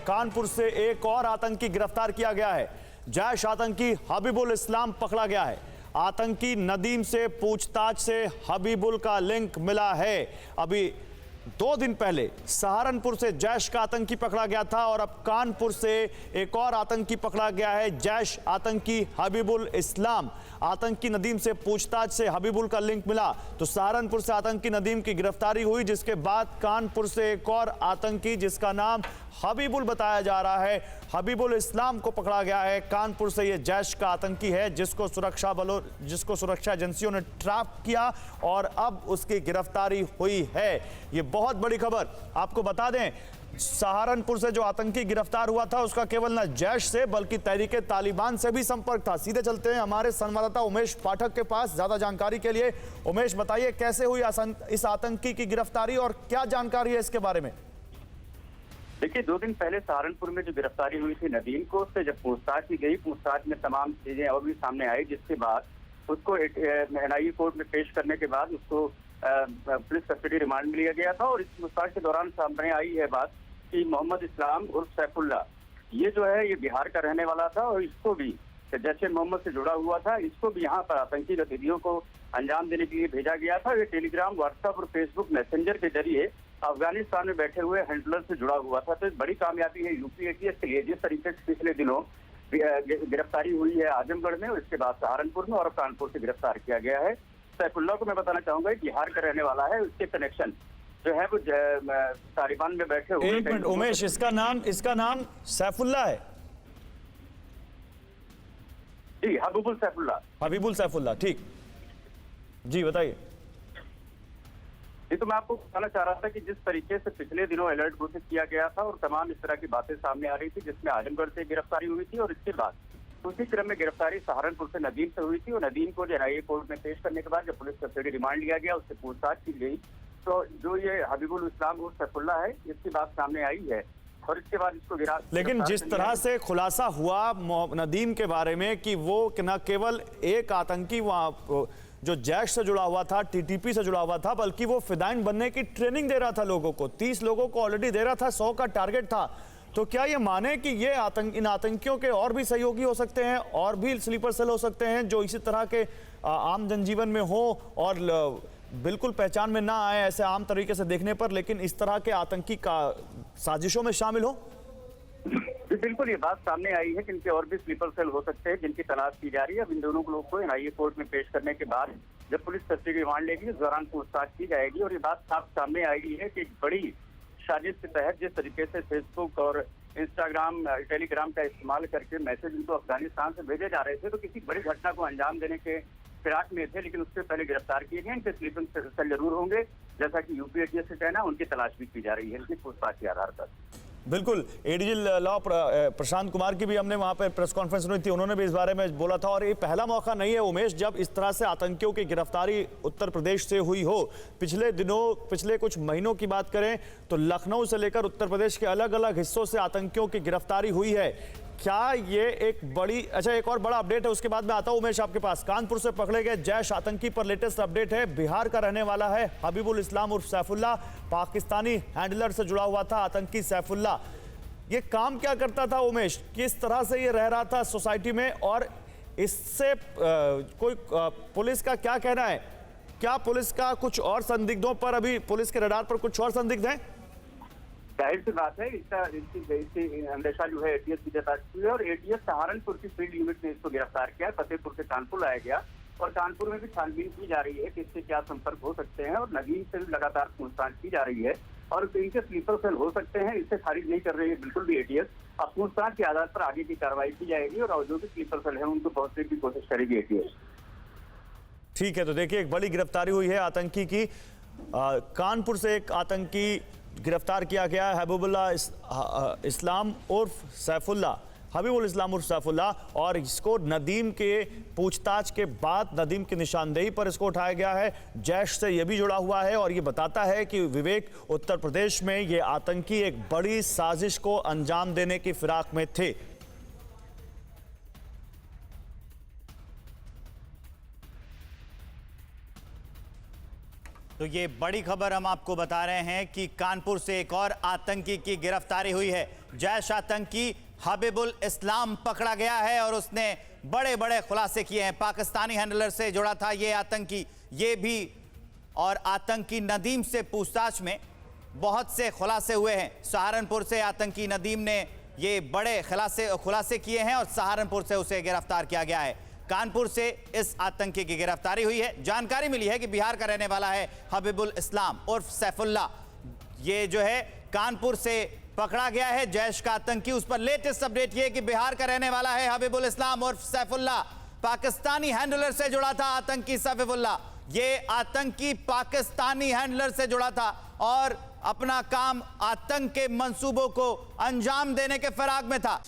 कानपुर से एक और आतंकी गिरफ्तार किया गया है। जैश आतंकी हबीबुल इस्लाम पकड़ा गया है। आतंकी नदीम से पूछताछ से हबीबुल का लिंक मिला है। अभी 2 दिन पहले सहारनपुर से जैश का आतंकी पकड़ा गया था और अब कानपुर से एक और आतंकी पकड़ा गया है, जैश आतंकी हबीबुल इस्लाम। आतंकी नदीम से पूछताछ से हबीबुल का लिंक मिला तो सहारनपुर से आतंकी नदीम की गिरफ्तारी हुई, जिसके बाद कानपुर से एक और आतंकी जिसका नाम हबीबुल बताया जा रहा है, हबीबुल इस्लाम को पकड़ा गया है। कानपुर से ये जैश का आतंकी है जिसको सुरक्षा एजेंसियों ने ट्रैप किया और अब उसकी गिरफ्तारी हुई है। ये बहुत बड़ी खबर। आपको बता दें, सहारनपुर से जो आतंकी गिरफ्तार हुआ था उसका केवल न जैश से बल्कि तहरीके तालिबान से भी संपर्क था। सीधे चलते हैं हमारे संवाददाता उमेश पाठक के पास ज्यादा जानकारी के लिए। उमेश, बताइए कैसे हुई इस आतंकी की गिरफ्तारी और क्या जानकारी है इसके बारे में? देखिए, 2 दिन पहले सहारनपुर में जो गिरफ्तारी हुई थी नदीम को, उससे जब पूछताछ की गई, पूछताछ में तमाम चीजें और भी सामने आई, जिसके बाद उसको एनआईए कोर्ट में पेश करने के बाद उसको पुलिस कस्टडी रिमांड में लिया गया था। और इस पूछताछ के दौरान सामने आई है बात कि मोहम्मद इस्लाम उर्फ सैफुल्ला, ये जो है ये बिहार का रहने वाला था और इसको भी जैसे मोहम्मद से जुड़ा हुआ था, इसको भी यहाँ पर आतंकी गतिविधियों को अंजाम देने के लिए भेजा गया था। ये टेलीग्राम, व्हाट्सएप और फेसबुक मैसेंजर के जरिए अफगानिस्तान में बैठे हुए हैंडलर से जुड़ा हुआ था। तो एक बड़ी कामयाबी है यूपी एटीएस के लिए। जिस तरीके से पिछले दिनों गिरफ्तारी हुई है आजमगढ़ में, उसके बाद सहारनपुर में और कानपुर से गिरफ्तार किया गया है। सैफुल्ला को मैं बताना चाहूंगा बिहार का रहने वाला है। उसके कनेक्शन जो है वो तालिबान में बैठे हुए। एक मिनट उमेश, इसका नाम सैफुल्ला है? जी, हबीबुल सैफुल्ला। ठीक जी, बताइए। ये तो मैं आपको बताना चाह रहा था कि जिस तरीके से पिछले दिनों अलर्ट घोषित किया गया था और तमाम इस तरह की बातें सामने आ रही थी, जिसमें आजमगढ़ से गिरफ्तारी हुई थी और इसके बाद उसी क्रम में गिरफ्तारी सहारनपुर से नदीम से हुई थी। और नदीम को एनआईए कोर्ट में पेश करने के बाद जब पुलिस कस्टडी रिमांड लिया गया, उससे पूछताछ की गई तो जो ये हबीबुल इस्लाम उर्फ सैफुल्ला है, इसकी बात सामने आई है और इसके बाद इसको लेकिन जिस तरह से खुलासा हुआ नदीम के बारे में कि वो न केवल एक आतंकी वहां जो जैश से जुड़ा हुआ था, टीटीपी से जुड़ा हुआ था, बल्कि वो फिदाइन बनने की ट्रेनिंग दे रहा था लोगों को। 30 लोगों को ऑलरेडी दे रहा था, 100 का टारगेट था। तो क्या ये माने कि ये इन आतंकियों के और भी सहयोगी हो सकते हैं और भी स्लीपर सेल हो सकते हैं जो इसी तरह के आम जनजीवन में हो और बिल्कुल पहचान में ना आए ऐसे आम तरीके से देखने पर, लेकिन इस तरह के आतंकी का साजिशों में शामिल हो? बिल्कुल, ये बात सामने आई है कि इनके और भी स्लीपर सेल हो सकते हैं जिनकी तलाश की जा रही है। अब इन दोनों लोग को एनआईए कोर्ट में पेश करने के बाद जब पुलिस कस्टडी रिमांड लेगी, उस दौरान पूछताछ की जाएगी। और ये बात साफ सामने आई है कि एक बड़ी साजिश के तहत जिस तरीके से फेसबुक और इंस्टाग्राम, टेलीग्राम का इस्तेमाल करके मैसेज इनको अफगानिस्तान से भेजे जा रहे थे, तो किसी बड़ी घटना को अंजाम देने के फिराक में थे, लेकिन उससे पहले गिरफ्तार किए गए। इनके स्लीपर सेल जरूर होंगे, जैसा कि यूपी एटीएस से कहना, उनकी तलाश भी की जा रही है इनकी पूछताछ के आधार पर। बिल्कुल, एडीजी लॉ प्रशांत कुमार की भी हमने वहां पर प्रेस कॉन्फ्रेंस हुई थी, उन्होंने भी इस बारे में बोला था। और ये पहला मौका नहीं है उमेश जब इस तरह से आतंकियों की गिरफ्तारी उत्तर प्रदेश से हुई हो। पिछले कुछ महीनों की बात करें तो लखनऊ से लेकर उत्तर प्रदेश के अलग अलग हिस्सों से आतंकियों की गिरफ्तारी हुई है। क्या ये एक बड़ी एक और बड़ा अपडेट है, उसके बाद मैं आता हूं उमेश आपके पास। कानपुर से पकड़े गए जैश आतंकी पर लेटेस्ट अपडेट है। बिहार का रहने वाला है हबीबुल इस्लाम उर्फ सैफुल्ला। पाकिस्तानी हैंडलर से जुड़ा हुआ था आतंकी सैफुल्ला। ये काम क्या करता था उमेश, किस तरह से ये रह रहा था सोसाइटी में, और इससे कोई पुलिस का क्या कहना है? क्या पुलिस का कुछ और संदिग्धों पर, अभी पुलिस के रडार पर कुछ और संदिग्ध हैं? जाहिर सी बात है, इसकी अंदेशा जो है एटीएस की जताई हुई है और एटीएस सहारनपुर की फील्ड यूनिट ने इसको गिरफ्तार किया। फतेहपुर से कानपुर लाया गया और कानपुर में भी छानबीन की जा रही है कि इससे क्या संपर्क हो सकते हैं और नदीम से भी लगातार पूछताछ की जा रही है और इनके स्लीपर सेल हो सकते हैं, इससे खारिज नहीं कर रही है बिल्कुल भी एटीएस। अब पूछताछ के आधार पर आगे की कार्रवाई की जाएगी और जो भी स्लीपर सेल है उनको पहुंचने की कोशिश करेगी एटीएस। ठीक है, तो देखिए एक बड़ी गिरफ्तारी हुई है आतंकी की। कानपुर से एक आतंकी गिरफ्तार किया गया है, हबीबुल इस्लाम उर्फ सैफुल्ला, हबीबुल इस्लाम उर्फ सैफुल्ला, और इसको नदीम के पूछताछ के बाद नदीम की निशानदेही पर इसको उठाया गया है। जैश से यह भी जुड़ा हुआ है और ये बताता है कि विवेक उत्तर प्रदेश में ये आतंकी एक बड़ी साजिश को अंजाम देने की फिराक में थे। तो ये बड़ी खबर हम आपको बता रहे हैं कि कानपुर से एक और आतंकी की गिरफ्तारी हुई है। जैश आतंकी हबीबुल इस्लाम पकड़ा गया है और उसने बड़े बड़े खुलासे किए हैं। पाकिस्तानी हैंडलर से जुड़ा था ये आतंकी, ये भी, और आतंकी नदीम से पूछताछ में बहुत से खुलासे हुए हैं। सहारनपुर से आतंकी नदीम ने ये बड़े खुलासे किए हैं और सहारनपुर से उसे गिरफ्तार किया गया है। कानपुर से इस आतंकी की गिरफ्तारी हुई है। जानकारी मिली है कि बिहार का रहने वाला है हबीबुल इस्लाम उर्फ सैफुल्ला। ये जो है कानपुर से पकड़ा गया है जैश का आतंकी। उस पर लेटेस्ट अपडेट ये कि बिहार का रहने वाला है हबीबुल इस्लाम उर्फ सैफुल्ला। पाकिस्तानी हैंडलर से जुड़ा था आतंकी सैफुल्ला। ये आतंकी पाकिस्तानी हैंडलर से जुड़ा था और अपना काम आतंक के मंसूबों को अंजाम देने के फिराक में था।